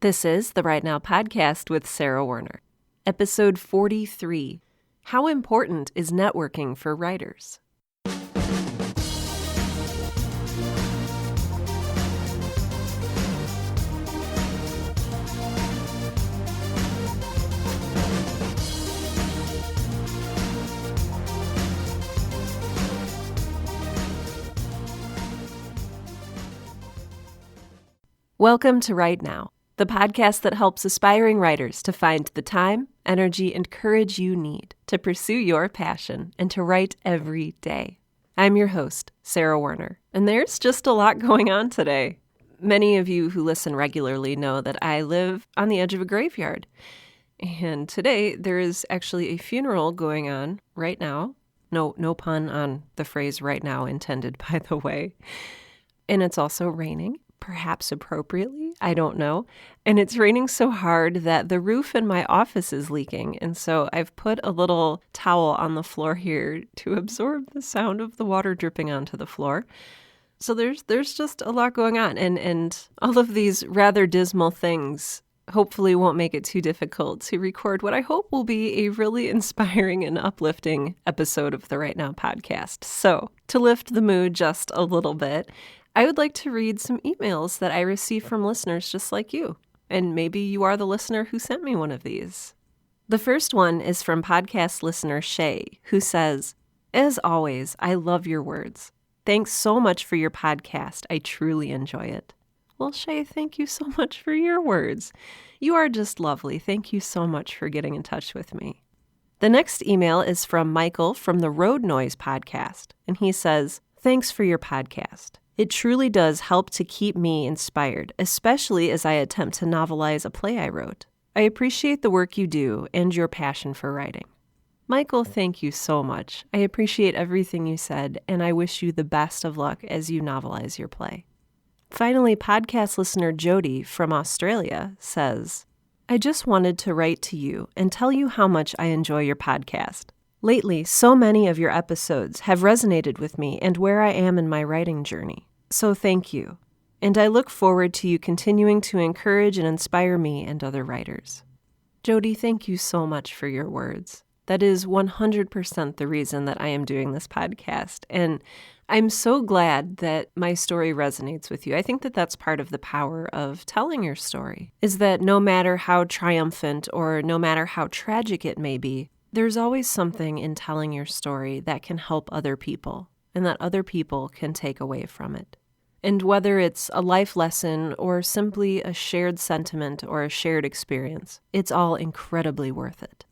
This is the Right Now Podcast with Sarah Werner. Episode 43, How Important is Networking for Writers? Welcome to Right Now, the podcast that helps aspiring writers to find the time, energy, and courage you need to pursue your passion and to write every day. I'm your host, Sarah Werner, and there's just a lot going on today. Many of you who listen regularly know that I live on the edge of a graveyard, and today there is actually a funeral going on right now. No pun on the phrase right now intended, by the way. And it's also raining. Perhaps appropriately, I don't know. And it's raining so hard that the roof in my office is leaking. And so I've put a little towel on the floor here to absorb the sound of the water dripping onto the floor. So there's just a lot going on. And all of these rather dismal things hopefully won't make it too difficult to record what I hope will be a really inspiring and uplifting episode of the Right Now podcast. So to lift the mood just a little bit, I would like to read some emails that I receive from listeners just like you, and maybe you are the listener who sent me one of these. The first one is from podcast listener Shay, who says, "As always, I love your words. Thanks so much for your podcast. I truly enjoy it." Well, Shay, thank you so much for your words. You are just lovely. Thank you so much for getting in touch with me. The next email is from Michael from the Road Noise podcast, and he says, "Thanks for your podcast. It truly does help to keep me inspired, especially as I attempt to novelize a play I wrote. I appreciate the work you do and your passion for writing." Michael, thank you so much. I appreciate everything you said, and I wish you the best of luck as you novelize your play. Finally, podcast listener Jody from Australia says, "I just wanted to write to you and tell you how much I enjoy your podcast. Lately, so many of your episodes have resonated with me and where I am in my writing journey. So thank you. And I look forward to you continuing to encourage and inspire me and other writers." Jody, thank you so much for your words. That is 100% the reason that I am doing this podcast. And I'm so glad that my story resonates with you. I think that that's part of the power of telling your story, is that no matter how triumphant or no matter how tragic it may be, there's always something in telling your story that can help other people and that other people can take away from it. And whether it's a life lesson or simply a shared sentiment or a shared experience, it's all incredibly worth it.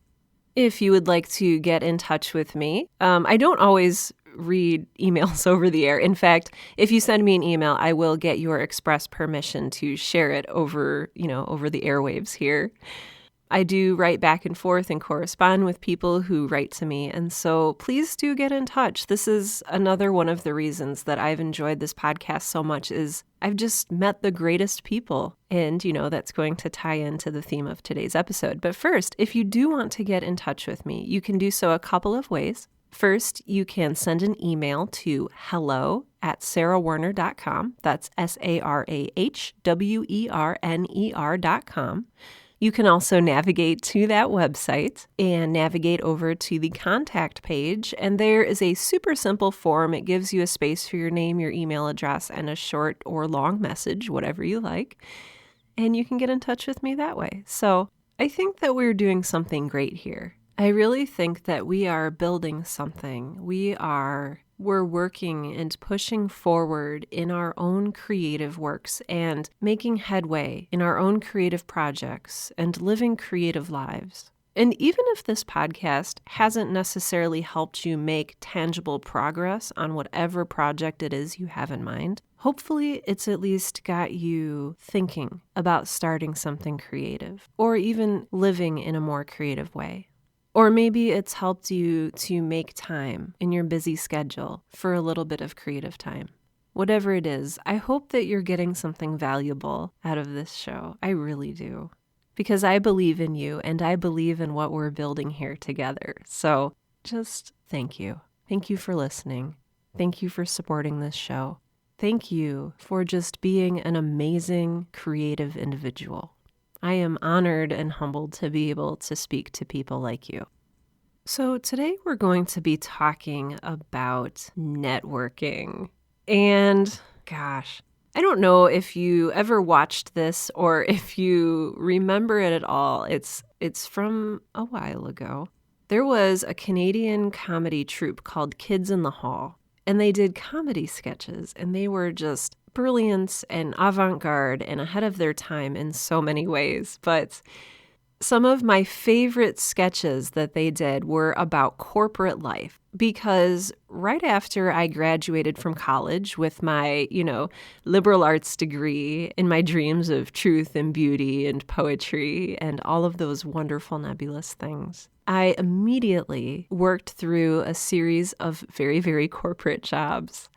If you would like to get in touch with me, I don't always read emails over the air. In fact, if you send me an email, I will get your express permission to share it over the airwaves here. I do write back and forth and correspond with people who write to me, and so please do get in touch. This is another one of the reasons that I've enjoyed this podcast so much is I've just met the greatest people, and that's going to tie into the theme of today's episode. But first, if you do want to get in touch with me, you can do so a couple of ways. First, you can send an email to hello@sarahwerner.com. That's SARAHWERNER.com. You can also navigate to that website and navigate over to the contact page, and there is a super simple form. It gives you a space for your name, your email address, and a short or long message, whatever you like, and you can get in touch with me that way. So I think that we're doing something great here. I really think that we are building something. We're working and pushing forward in our own creative works and making headway in our own creative projects and living creative lives. And even if this podcast hasn't necessarily helped you make tangible progress on whatever project it is you have in mind, hopefully it's at least got you thinking about starting something creative or even living in a more creative way. Or maybe it's helped you to make time in your busy schedule for a little bit of creative time. Whatever it is, I hope that you're getting something valuable out of this show. I really do. Because I believe in you and I believe in what we're building here together. So just thank you. Thank you for listening. Thank you for supporting this show. Thank you for just being an amazing creative individual. I am honored and humbled to be able to speak to people like you. So today we're going to be talking about networking. And gosh, I don't know if you ever watched this or if you remember it at all. It's from a while ago. There was a Canadian comedy troupe called Kids in the Hall, and they did comedy sketches, and they were just brilliant and avant-garde and ahead of their time in so many ways. But some of my favorite sketches that they did were about corporate life, because right after I graduated from college with my, liberal arts degree and my dreams of truth and beauty and poetry and all of those wonderful nebulous things, I immediately worked through a series of very, very corporate jobs.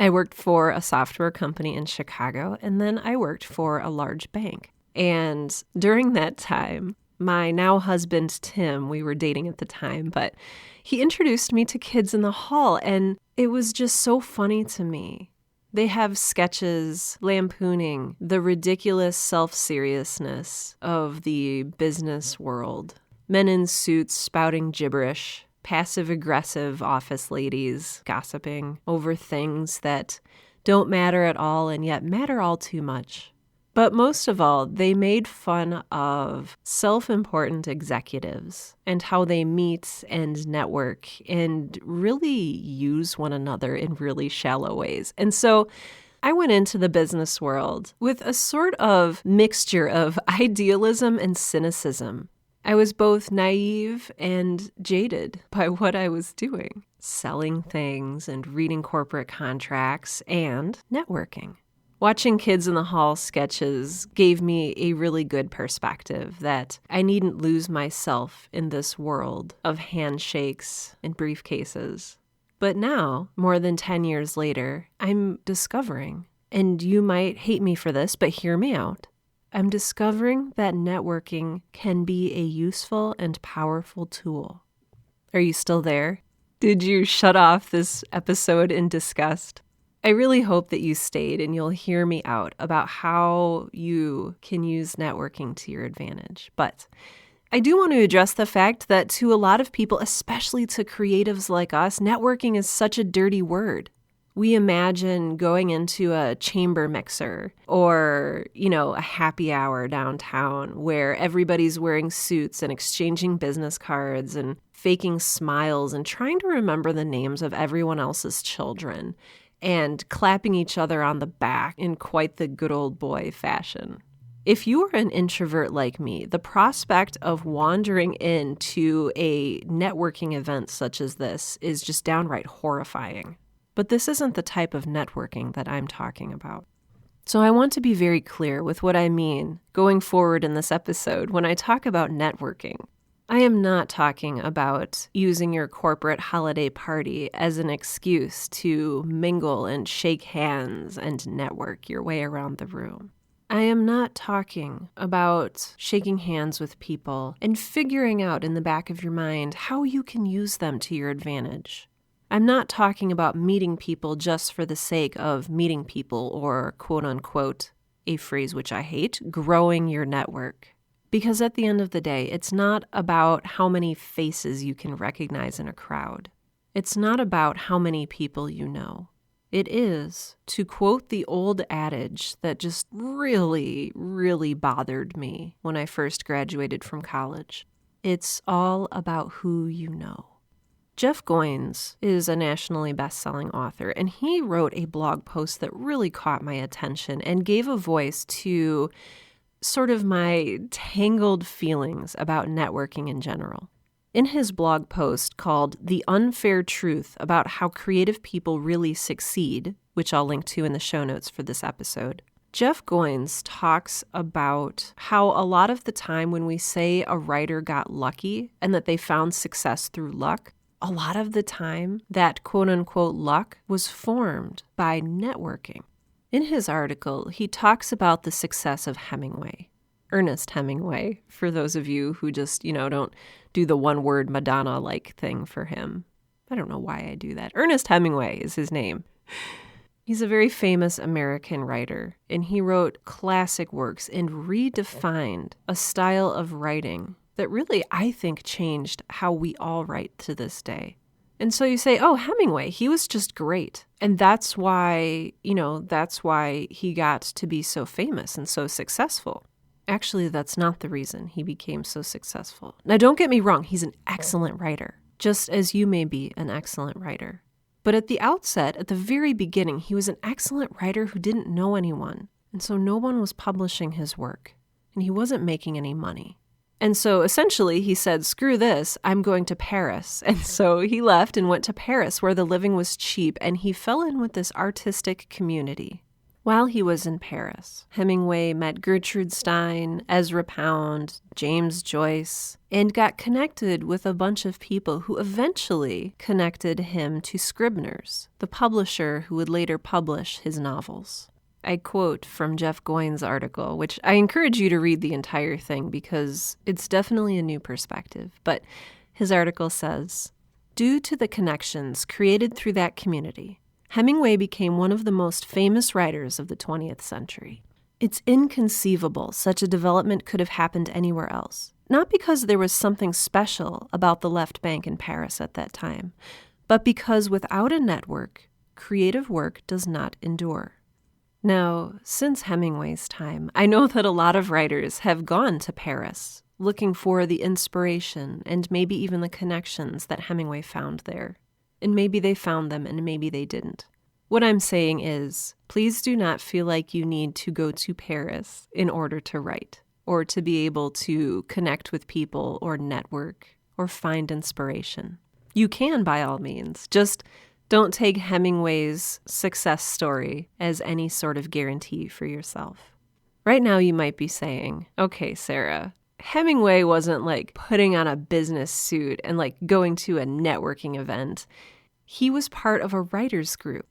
I worked for a software company in Chicago, and then I worked for a large bank. And during that time, my now husband, Tim, we were dating at the time, but he introduced me to Kids in the Hall, and it was just so funny to me. They have sketches lampooning the ridiculous self-seriousness of the business world. Men in suits spouting gibberish, passive-aggressive office ladies gossiping over things that don't matter at all and yet matter all too much. But most of all, they made fun of self-important executives and how they meet and network and really use one another in really shallow ways. And so I went into the business world with a sort of mixture of idealism and cynicism. I was both naive and jaded by what I was doing, selling things and reading corporate contracts and networking. Watching Kids in the Hall sketches gave me a really good perspective that I needn't lose myself in this world of handshakes and briefcases. But now, more than 10 years later, I'm discovering, and you might hate me for this, but hear me out. I'm discovering that networking can be a useful and powerful tool. Are you still there? Did you shut off this episode in disgust? I really hope that you stayed and you'll hear me out about how you can use networking to your advantage. But I do want to address the fact that to a lot of people, especially to creatives like us, networking is such a dirty word. We imagine going into a chamber mixer or, a happy hour downtown where everybody's wearing suits and exchanging business cards and faking smiles and trying to remember the names of everyone else's children and clapping each other on the back in quite the good old boy fashion. If you are an introvert like me, the prospect of wandering into a networking event such as this is just downright horrifying. But this isn't the type of networking that I'm talking about. So I want to be very clear with what I mean going forward in this episode when I talk about networking. I am not talking about using your corporate holiday party as an excuse to mingle and shake hands and network your way around the room. I am not talking about shaking hands with people and figuring out in the back of your mind how you can use them to your advantage. I'm not talking about meeting people just for the sake of meeting people or, quote unquote, a phrase which I hate, growing your network. Because at the end of the day, it's not about how many faces you can recognize in a crowd. It's not about how many people you know. It is, to quote the old adage that just really, really bothered me when I first graduated from college, it's all about who you know. Jeff Goins is a nationally best-selling author, and he wrote a blog post that really caught my attention and gave a voice to sort of my tangled feelings about networking in general. In his blog post called The Unfair Truth About How Creative People Really Succeed, which I'll link to in the show notes for this episode, Jeff Goins talks about how a lot of the time when we say a writer got lucky and that they found success through luck, a lot of the time that quote-unquote luck was formed by networking. In his article, he talks about the success of Hemingway, Ernest Hemingway, for those of you who just, don't do the one-word Madonna-like thing for him. I don't know why I do that. Ernest Hemingway is his name. He's a very famous American writer, and he wrote classic works and redefined a style of writing that really, I think, changed how we all write to this day. And so you say, oh, Hemingway, he was just great. And that's why he got to be so famous and so successful. Actually, that's not the reason he became so successful. Now, don't get me wrong, he's an excellent writer, just as you may be an excellent writer. But at the outset, at the very beginning, he was an excellent writer who didn't know anyone. And so no one was publishing his work, and he wasn't making any money. And so essentially he said, screw this, I'm going to Paris. And so he left and went to Paris where the living was cheap, and he fell in with this artistic community. While he was in Paris, Hemingway met Gertrude Stein, Ezra Pound, James Joyce, and got connected with a bunch of people who eventually connected him to Scribner's, the publisher who would later publish his novels. I quote from Jeff Goins' article, which I encourage you to read the entire thing because it's definitely a new perspective. But his article says, due to the connections created through that community, Hemingway became one of the most famous writers of the 20th century. It's inconceivable such a development could have happened anywhere else, not because there was something special about the Left Bank in Paris at that time, but because without a network, creative work does not endure. Now, since Hemingway's time, I know that a lot of writers have gone to Paris looking for the inspiration and maybe even the connections that Hemingway found there. And maybe they found them and maybe they didn't. What I'm saying is, please do not feel like you need to go to Paris in order to write or to be able to connect with people or network or find inspiration. You can by all means, just don't take Hemingway's success story as any sort of guarantee for yourself. Right now you might be saying, okay, Sarah, Hemingway wasn't like putting on a business suit and like going to a networking event. He was part of a writer's group.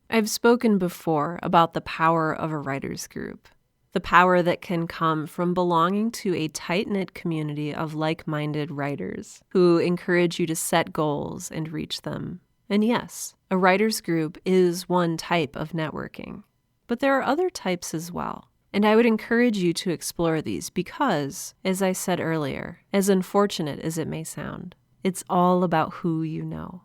I've spoken before about the power of a writer's group, the power that can come from belonging to a tight-knit community of like-minded writers who encourage you to set goals and reach them. And yes, a writer's group is one type of networking, but there are other types as well. And I would encourage you to explore these because, as I said earlier, as unfortunate as it may sound, it's all about who you know.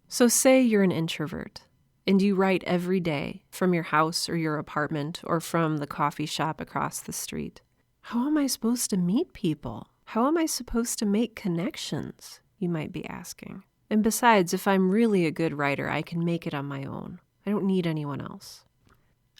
So say you're an introvert and you write every day from your house or your apartment or from the coffee shop across the street. How am I supposed to meet people? How am I supposed to make connections? You might be asking. And besides, if I'm really a good writer, I can make it on my own. I don't need anyone else.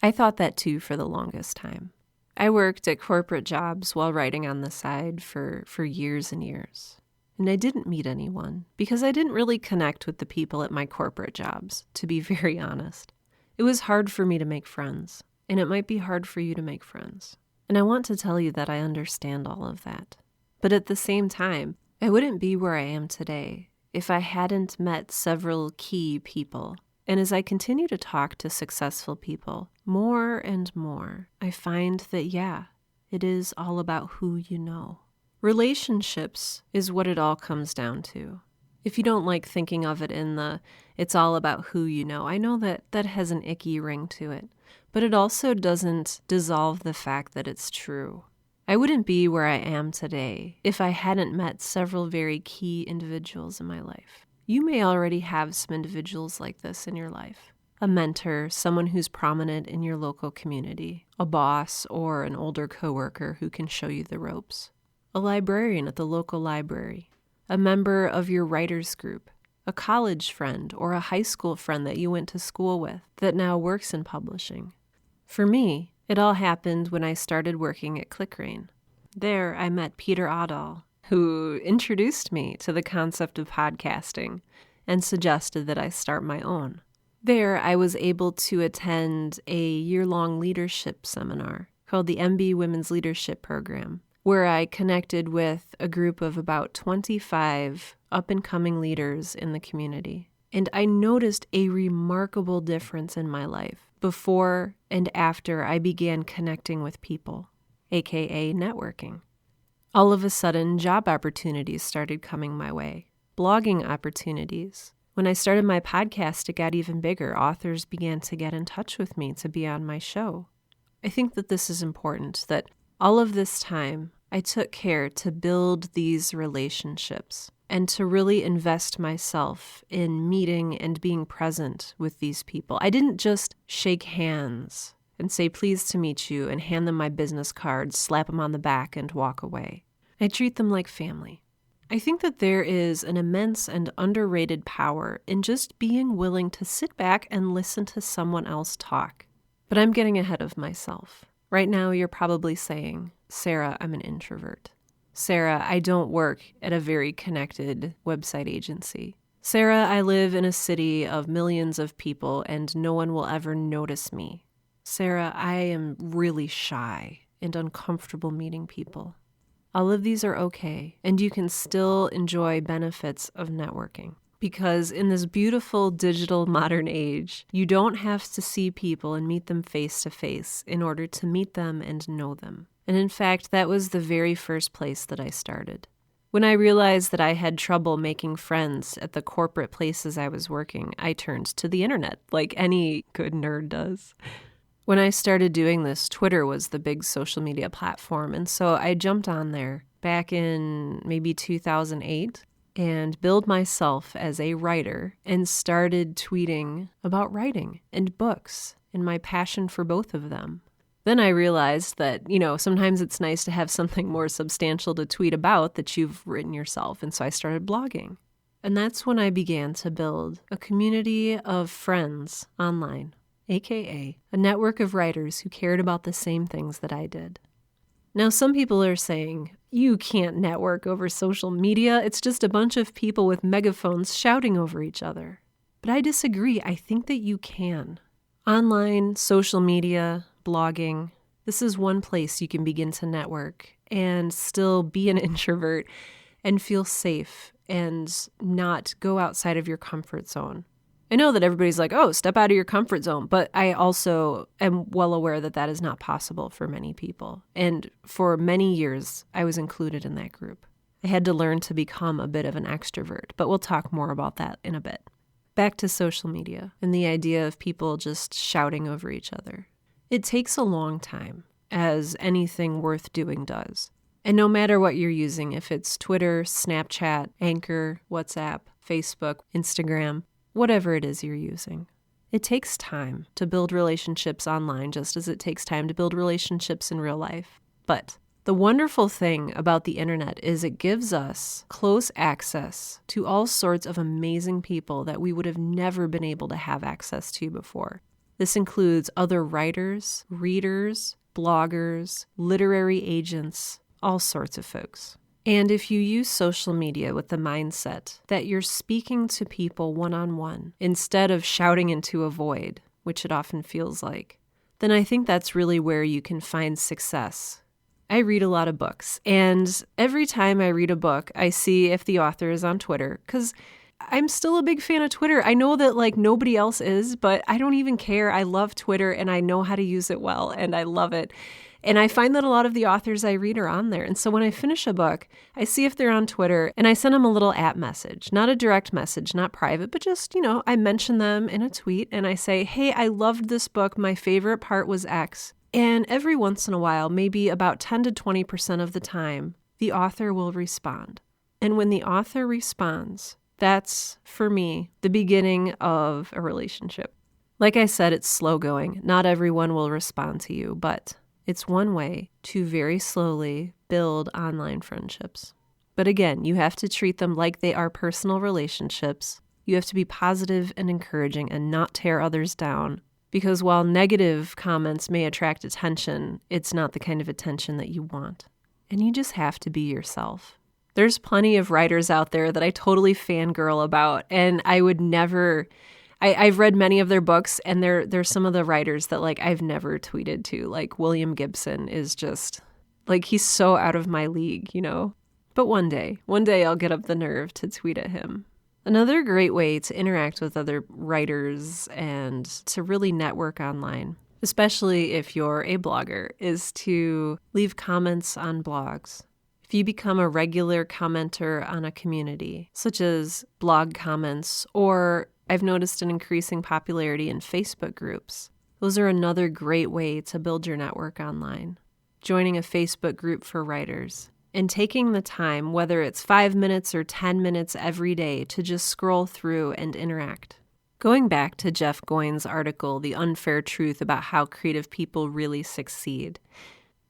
I thought that too for the longest time. I worked at corporate jobs while writing on the side for years and years. And I didn't meet anyone because I didn't really connect with the people at my corporate jobs, to be very honest. It was hard for me to make friends, and it might be hard for you to make friends. And I want to tell you that I understand all of that. But at the same time, I wouldn't be where I am today if I hadn't met several key people. And as I continue to talk to successful people, more and more, I find that, yeah, it is all about who you know. Relationships is what it all comes down to. If you don't like thinking of it in the, it's all about who you know, I know that that has an icky ring to it, but it also doesn't dissolve the fact that it's true. I wouldn't be where I am today if I hadn't met several very key individuals in my life. You may already have some individuals like this in your life. A mentor, someone who's prominent in your local community, a boss or an older coworker who can show you the ropes, a librarian at the local library, a member of your writers group, a college friend or a high school friend that you went to school with that now works in publishing. For me, it all happened when I started working at ClickRain. There, I met Peter Adal, who introduced me to the concept of podcasting and suggested that I start my own. There, I was able to attend a year-long leadership seminar called the MB Women's Leadership Program, where I connected with a group of about 25 up-and-coming leaders in the community. And I noticed a remarkable difference in my life before and after I began connecting with people, aka networking. All of a sudden, job opportunities started coming my way, blogging opportunities, When I started my podcast, it got even bigger. Authors began to get in touch with me to be on my show. I think that this is important, that all of this time, I took care to build these relationships and to really invest myself in meeting and being present with these people. I didn't just shake hands and say, pleased to meet you, and hand them my business cards, slap them on the back, and walk away. I treat them like family. I think that there is an immense and underrated power in just being willing to sit back and listen to someone else talk. But I'm getting ahead of myself. Right now, you're probably saying, Sarah, I'm an introvert. Sarah, I don't work at a very connected website agency. Sarah, I live in a city of millions of people and no one will ever notice me. Sarah, I am really shy and uncomfortable meeting people. All of these are okay, and you can still enjoy benefits of networking. Because in this beautiful digital modern age, you don't have to see people and meet them face to face in order to meet them and know them. And in fact, that was the very first place that I started. When I realized that I had trouble making friends at the corporate places I was working, I turned to the internet, like any good nerd does. When I started doing this, Twitter was the big social media platform, and so I jumped on there back in maybe 2008 and billed myself as a writer and started tweeting about writing and books and my passion for both of them. Then I realized that, sometimes it's nice to have something more substantial to tweet about that you've written yourself, and so I started blogging. And that's when I began to build a community of friends online, aka a network of writers who cared about the same things that I did. Now, some people are saying, you can't network over social media. It's just a bunch of people with megaphones shouting over each other. But I disagree. I think that you can. Online, social media, blogging, this is one place you can begin to network and still be an introvert and feel safe and not go outside of your comfort zone. I know that everybody's like, oh, step out of your comfort zone, but I also am well aware that that is not possible for many people. And for many years, I was included in that group. I had to learn to become a bit of an extrovert, but we'll talk more about that in a bit. Back to social media and the idea of people just shouting over each other. It takes a long time, as anything worth doing does. And no matter what you're using, if it's Twitter, Snapchat, Anchor, WhatsApp, Facebook, Instagram, whatever it is you're using. It takes time to build relationships online, just as it takes time to build relationships in real life. But the wonderful thing about the internet is it gives us close access to all sorts of amazing people that we would have never been able to have access to before. This includes other writers, readers, bloggers, literary agents, all sorts of folks. And if you use social media with the mindset that you're speaking to people one-on-one instead of shouting into a void, which it often feels like, then I think that's really where you can find success. I read a lot of books, and every time I read a book, I see if the author is on Twitter, because I'm still a big fan of Twitter. I know that nobody else is, but I don't even care. I love Twitter, and I know how to use it well, and I love it. And I find that a lot of the authors I read are on there. And so when I finish a book, I see if they're on Twitter and I send them a little @ message, not a direct message, not private, but just, I mention them in a tweet and I say, hey, I loved this book. My favorite part was X. And every once in a while, maybe about 10 to 20% of the time, the author will respond. And when the author responds, that's, for me, the beginning of a relationship. Like I said, it's slow going. Not everyone will respond to you, but it's one way to very slowly build online friendships. But again, you have to treat them like they are personal relationships. You have to be positive and encouraging and not tear others down. Because while negative comments may attract attention, it's not the kind of attention that you want. And you just have to be yourself. There's plenty of writers out there that I totally fangirl about, and I would never... I've read many of their books, and they're some of the writers that I've never tweeted to. Like William Gibson is just he's so out of my league, But one day I'll get up the nerve to tweet at him. Another great way to interact with other writers and to really network online, especially if you're a blogger, is to leave comments on blogs. If you become a regular commenter on a community, such as blog comments, or I've noticed an increasing popularity in Facebook groups, those are another great way to build your network online. Joining a Facebook group for writers and taking the time, whether it's 5 minutes or 10 minutes every day, to just scroll through and interact. Going back to Jeff Goins' article, The Unfair Truth About How Creative People Really Succeed,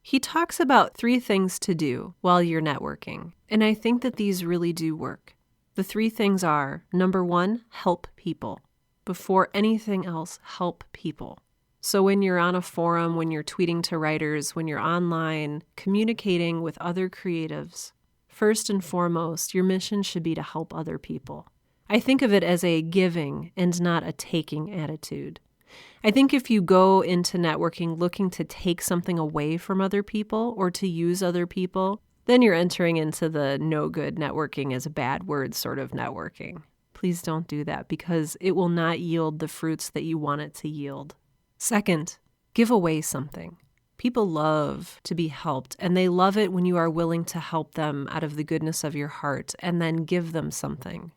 he talks about 3 things to do while you're networking, and I think that these really do work. The 3 things are, number 1, help people. Before anything else, help people. So when you're on a forum, when you're tweeting to writers, when you're online, communicating with other creatives, first and foremost, your mission should be to help other people. I think of it as a giving and not a taking attitude. I think if you go into networking looking to take something away from other people or to use other people, then you're entering into the no good networking is a bad word sort of networking. Please don't do that because it will not yield the fruits that you want it to yield. Second, give away something. People love to be helped, and they love it when you are willing to help them out of the goodness of your heart and then give them something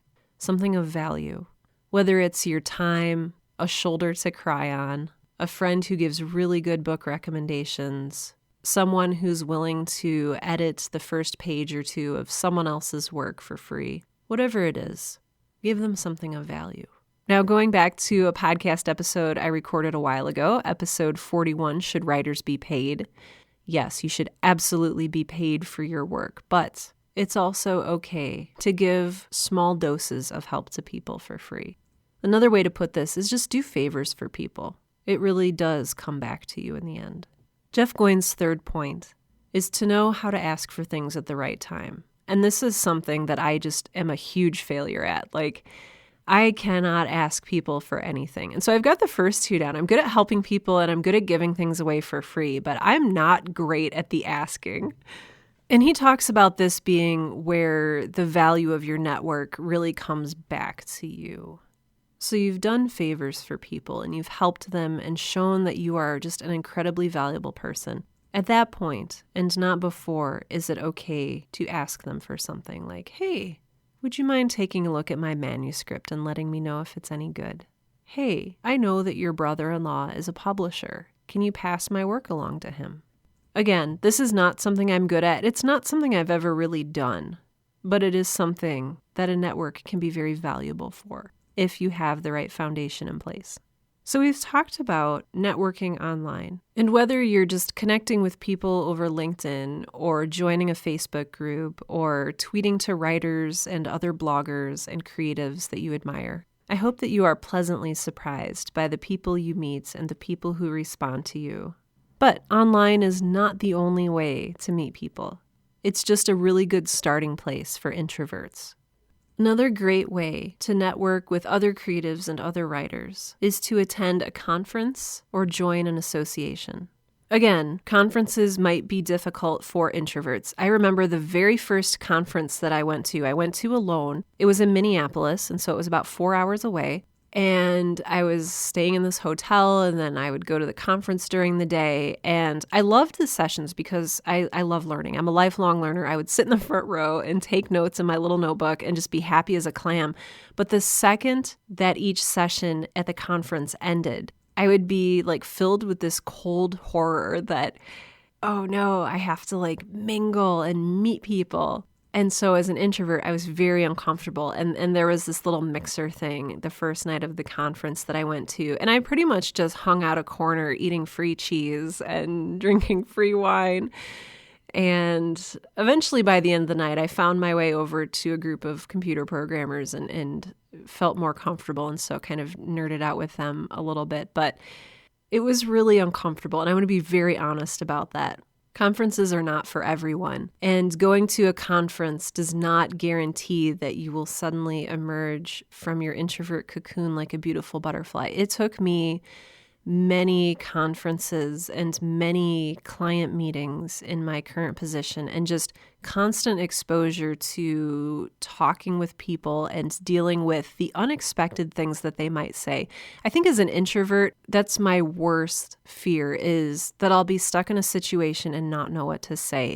of value. Whether it's your time, a shoulder to cry on, a friend who gives really good book recommendations, someone who's willing to edit the first page or 2 of someone else's work for free. Whatever it is, give them something of value. Now, going back to a podcast episode I recorded a while ago, episode 41, Should Writers Be Paid? Yes, you should absolutely be paid for your work, but it's also okay to give small doses of help to people for free. Another way to put this is just do favors for people. It really does come back to you in the end. Jeff Goins' 3rd point is to know how to ask for things at the right time. And this is something that I just am a huge failure at. I cannot ask people for anything. And so I've got the first 2 down. I'm good at helping people and I'm good at giving things away for free, but I'm not great at the asking. And he talks about this being where the value of your network really comes back to you. So you've done favors for people and you've helped them and shown that you are just an incredibly valuable person. At that point, and not before, is it okay to ask them for something like, hey, would you mind taking a look at my manuscript and letting me know if it's any good? Hey, I know that your brother-in-law is a publisher. Can you pass my work along to him? Again, this is not something I'm good at. It's not something I've ever really done, but it is something that a network can be very valuable for if you have the right foundation in place. So we've talked about networking online, and whether you're just connecting with people over LinkedIn or joining a Facebook group or tweeting to writers and other bloggers and creatives that you admire, I hope that you are pleasantly surprised by the people you meet and the people who respond to you. But online is not the only way to meet people. It's just a really good starting place for introverts. Another great way to network with other creatives and other writers is to attend a conference or join an association. Again, conferences might be difficult for introverts. I remember the very first conference that I went to alone. It was in Minneapolis, and so it was about 4 hours away. And I was staying in this hotel, and then I would go to the conference during the day. And I loved the sessions because I love learning. I'm a lifelong learner. I would sit in the front row and take notes in my little notebook and just be happy as a clam. But the second that each session at the conference ended, I would be filled with this cold horror that, oh no, I have to mingle and meet people. And so as an introvert, I was very uncomfortable. And there was this little mixer thing the first night of the conference that I went to. And I pretty much just hung out a corner eating free cheese and drinking free wine. And eventually by the end of the night, I found my way over to a group of computer programmers and felt more comfortable. And so kind of nerded out with them a little bit. But it was really uncomfortable. And I want to be very honest about that. Conferences are not for everyone, and going to a conference does not guarantee that you will suddenly emerge from your introvert cocoon like a beautiful butterfly. It took me many conferences and many client meetings in my current position and just constant exposure to talking with people and dealing with the unexpected things that they might say. I think as an introvert, that's my worst fear, is that I'll be stuck in a situation and not know what to say.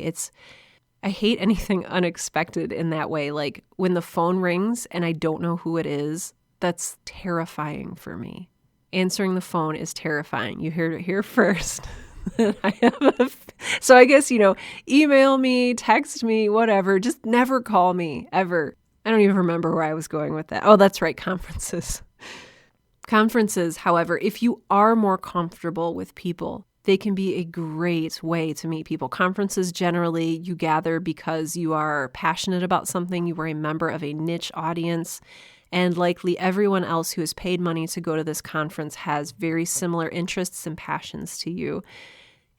I hate anything unexpected in that way. Like when the phone rings and I don't know who it is, that's terrifying for me. Answering the phone is terrifying. You heard it here first. So I guess, email me, text me, whatever. Just never call me, ever. I don't even remember where I was going with that. Oh, that's right, conferences. Conferences, however, if you are more comfortable with people, they can be a great way to meet people. Conferences, generally, you gather because you are passionate about something, you are a member of a niche audience, and likely everyone else who has paid money to go to this conference has very similar interests and passions to you.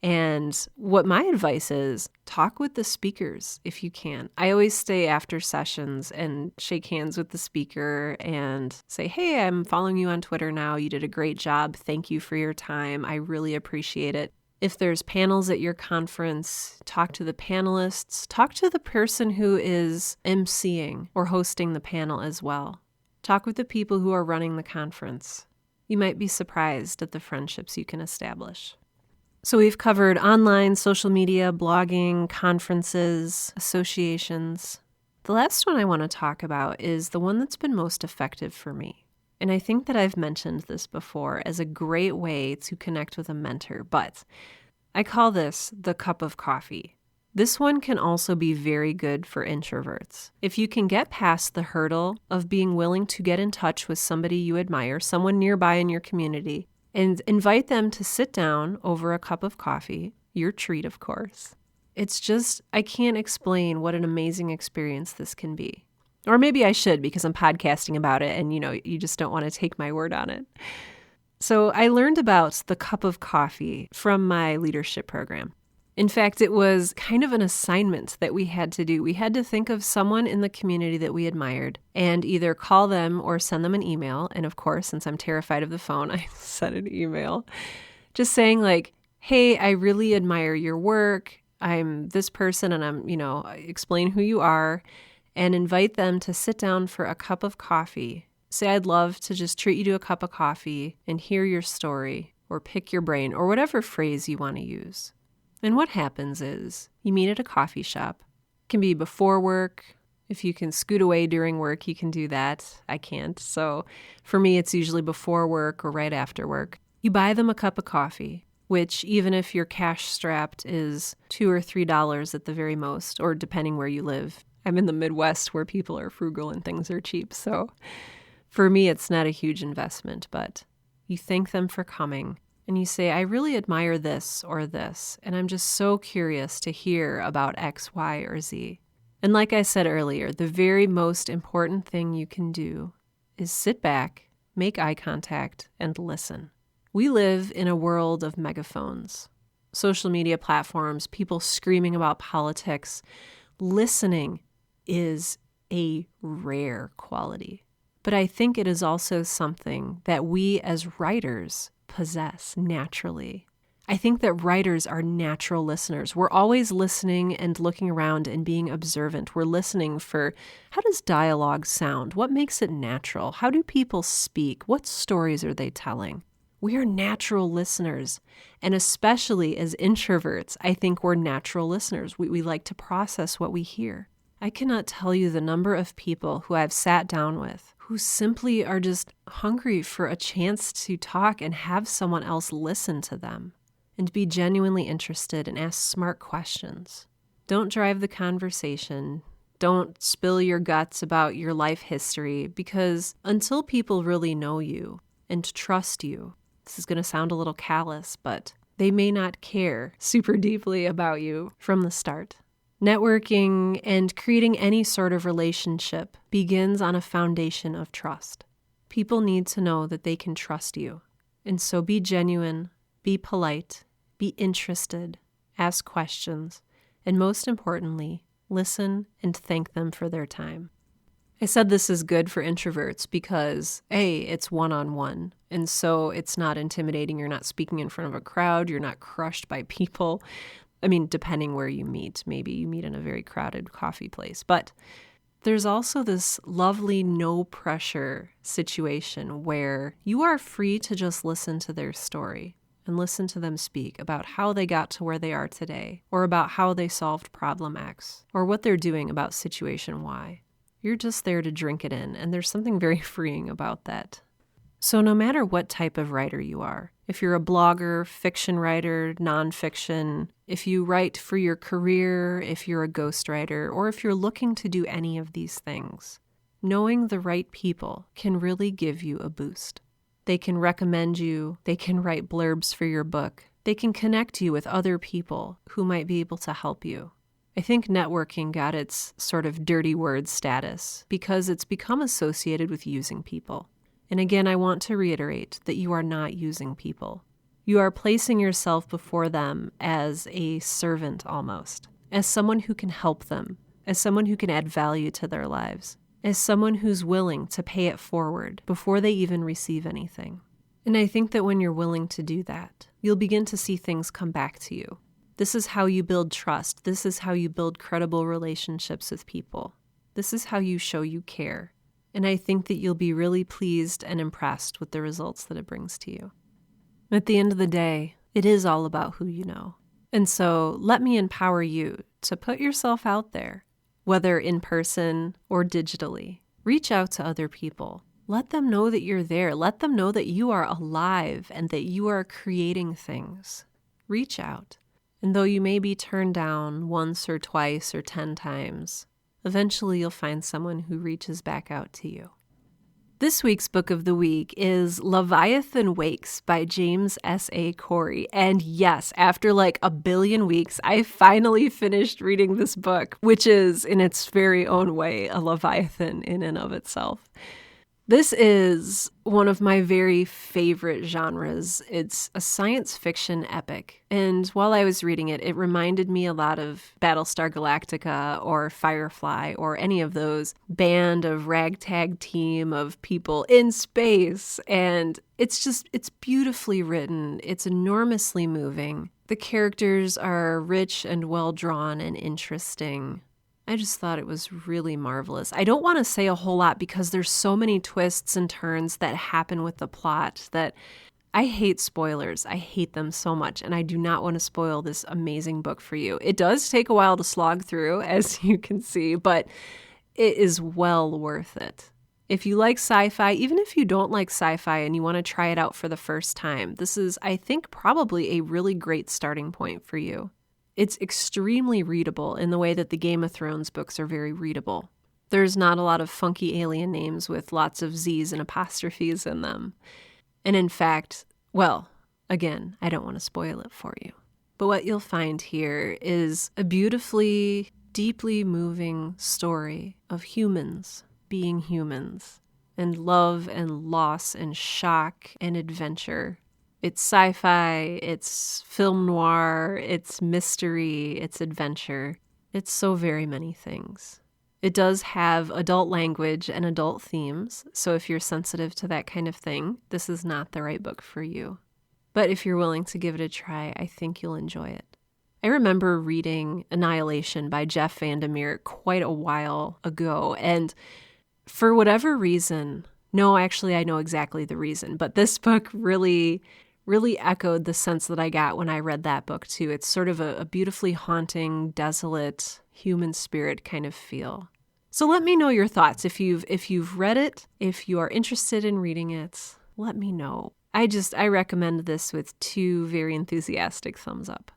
And what my advice is, talk with the speakers if you can. I always stay after sessions and shake hands with the speaker and say, hey, I'm following you on Twitter now. You did a great job. Thank you for your time. I really appreciate it. If there's panels at your conference, talk to the panelists. Talk to the person who is emceeing or hosting the panel as well. Talk with the people who are running the conference. You might be surprised at the friendships you can establish. So we've covered online, social media, blogging, conferences, associations. The last one I want to talk about is the one that's been most effective for me. And I think that I've mentioned this before as a great way to connect with a mentor, but I call this the cup of coffee. This one can also be very good for introverts. If you can get past the hurdle of being willing to get in touch with somebody you admire, someone nearby in your community, and invite them to sit down over a cup of coffee, your treat, of course. It's just, I can't explain what an amazing experience this can be. Or maybe I should because I'm podcasting about it and, you just don't want to take my word on it. So I learned about the cup of coffee from my leadership program. In fact, it was kind of an assignment that we had to do. We had to think of someone in the community that we admired and either call them or send them an email. And of course, since I'm terrified of the phone, I sent an email just saying like, hey, I really admire your work. I'm this person and I'm, explain who you are and invite them to sit down for a cup of coffee. Say, I'd love to just treat you to a cup of coffee and hear your story or pick your brain or whatever phrase you want to use. And what happens is you meet at a coffee shop. It can be before work. If you can scoot away during work, you can do that. I can't. So for me, it's usually before work or right after work. You buy them a cup of coffee, which even if you're cash strapped is $2 or $3 at the very most, or depending where you live. I'm in the Midwest where people are frugal and things are cheap. So for me, it's not a huge investment, but you thank them for coming. And you say, I really admire this or this, and I'm just so curious to hear about X, Y, or Z. And like I said earlier, the very most important thing you can do is sit back, make eye contact, and listen. We live in a world of megaphones, social media platforms, people screaming about politics. Listening is a rare quality. But I think it is also something that we as writers possess naturally. I think that writers are natural listeners. We're always listening and looking around and being observant. We're listening for how does dialogue sound? What makes it natural? How do people speak? What stories are they telling? We are natural listeners. And especially as introverts, I think we're natural listeners. We like to process what we hear. I cannot tell you the number of people who I've sat down with who simply are just hungry for a chance to talk and have someone else listen to them and be genuinely interested and ask smart questions. Don't drive the conversation. Don't spill your guts about your life history because until people really know you and trust you, this is going to sound a little callous, but they may not care super deeply about you from the start. Networking and creating any sort of relationship begins on a foundation of trust. People need to know that they can trust you. And so be genuine, be polite, be interested, ask questions, and most importantly, listen and thank them for their time. I said this is good for introverts because, A, it's one-on-one, and so it's not intimidating. You're not speaking in front of a crowd. You're not crushed by people. I mean, depending where you meet. Maybe you meet in a very crowded coffee place. But there's also this lovely no-pressure situation where you are free to just listen to their story. and listen to them speak about how they got to where they are today, or about how they solved problem X, or what they're doing about situation Y. You're just there to drink it in, and there's something very freeing about that. So no matter what type of writer you are, if you're a blogger, fiction writer, nonfiction, if you write for your career, if you're a ghostwriter, or if you're looking to do any of these things, knowing the right people can really give you a boost. They can recommend you, they can write blurbs for your book, they can connect you with other people who might be able to help you. I think networking got its sort of dirty word status because it's become associated with using people. And again, I want to reiterate that you are not using people. You are placing yourself before them as a servant almost, as someone who can help them, as someone who can add value to their lives, as someone who's willing to pay it forward before they even receive anything. And I think that when you're willing to do that, you'll begin to see things come back to you. This is how you build trust. This is how you build credible relationships with people. This is how you show you care. And I think that you'll be really pleased and impressed with the results that it brings to you. At the end of the day, it is all about who you know. And so let me empower you to put yourself out there, whether in person or digitally. Reach out to other people. Let them know that you're there. Let them know that you are alive and that you are creating things. Reach out. And though you may be turned down once or twice or 10 times, eventually you'll find someone who reaches back out to you. This week's book of the week is Leviathan Wakes by James S.A. Corey. And yes, after like a billion weeks, I finally finished reading this book, which is in its very own way a Leviathan in and of itself. This is one of my very favorite genres. It's a science fiction epic. And while I was reading it, it reminded me a lot of Battlestar Galactica or Firefly or any of those band of ragtag team of people in space. And it's beautifully written. It's enormously moving. The characters are rich and well drawn and interesting. I just thought it was really marvelous. I don't want to say a whole lot because there's so many twists and turns that happen with the plot that I hate spoilers. I hate them so much, and I do not want to spoil this amazing book for you. It does take a while to slog through, as you can see, but it is well worth it. If you like sci-fi, even if you don't like sci-fi and you want to try it out for the first time, this is, I think, probably a really great starting point for you. It's extremely readable in the way that the Game of Thrones books are very readable. There's not a lot of funky alien names with lots of Z's and apostrophes in them. And in fact, well, again, I don't want to spoil it for you. But what you'll find here is a beautifully, deeply moving story of humans being humans, and love and loss and shock and adventure. It's sci-fi, it's film noir, it's mystery, it's adventure. It's so very many things. It does have adult language and adult themes, so if you're sensitive to that kind of thing, this is not the right book for you. But if you're willing to give it a try, I think you'll enjoy it. I remember reading Annihilation by Jeff Vandermeer quite a while ago, and for whatever reason, no, actually I know exactly the reason, but this book really echoed the sense that I got when I read that book too. It's sort of a beautifully haunting, desolate, human spirit kind of feel. So let me know your thoughts. If you've read it, if you are interested in reading it, let me know. I recommend this with 2 very enthusiastic thumbs up.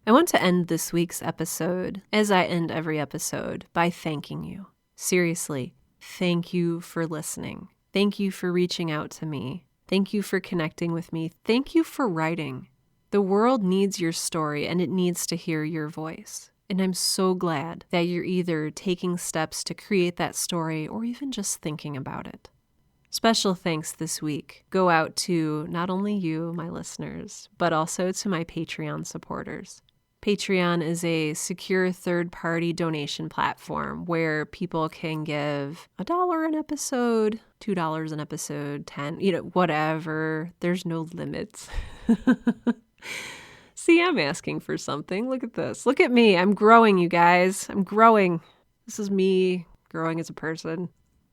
I want to end this week's episode, as I end every episode, by thanking you. Seriously, thank you for listening. Thank you for reaching out to me. Thank you for connecting with me. Thank you for writing. The world needs your story, and it needs to hear your voice. And I'm so glad that you're either taking steps to create that story or even just thinking about it. Special thanks this week go out to not only you, my listeners, but also to my Patreon supporters. Patreon is a secure third-party donation platform where people can give $1 an episode, $2 an episode, 10, whatever. There's no limits. See, I'm asking for something. Look at this. Look at me. I'm growing, you guys. I'm growing. This is me growing as a person.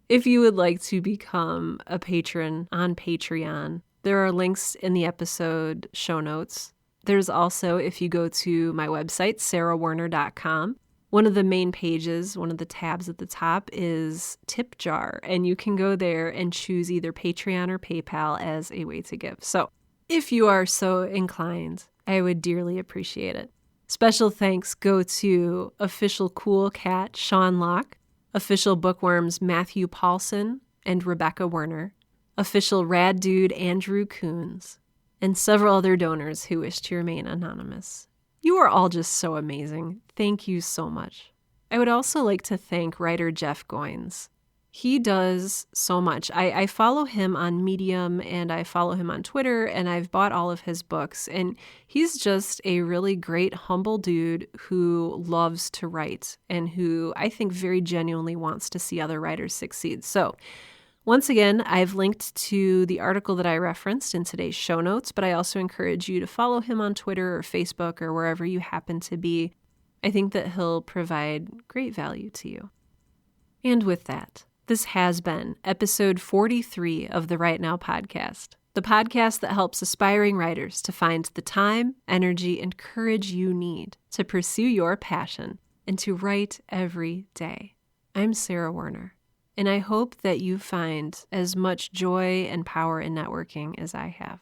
If you would like to become a patron on Patreon, There are links in the episode show notes. There's also, if you go to my website, sarahwerner.com, one of the main pages, one of the tabs at the top is Tip Jar, and you can go there and choose either Patreon or PayPal as a way to give. So if you are so inclined, I would dearly appreciate it. Special thanks go to official Cool Cat Sean Locke, official Bookworms Matthew Paulson and Rebecca Werner, official Rad Dude Andrew Coons, and several other donors who wish to remain anonymous. You are all just so amazing. Thank you so much. I would also like to thank writer Jeff Goins. He does so much. I follow him on Medium and I follow him on Twitter, and I've bought all of his books. And he's just a really great, humble dude who loves to write and who I think very genuinely wants to see other writers succeed. So once again, I've linked to the article that I referenced in today's show notes, but I also encourage you to follow him on Twitter or Facebook or wherever you happen to be. I think that he'll provide great value to you. And with that, this has been episode 43 of the Write Now podcast, the podcast that helps aspiring writers to find the time, energy, and courage you need to pursue your passion and to write every day. I'm Sarah Werner, and I hope that you find as much joy and power in networking as I have.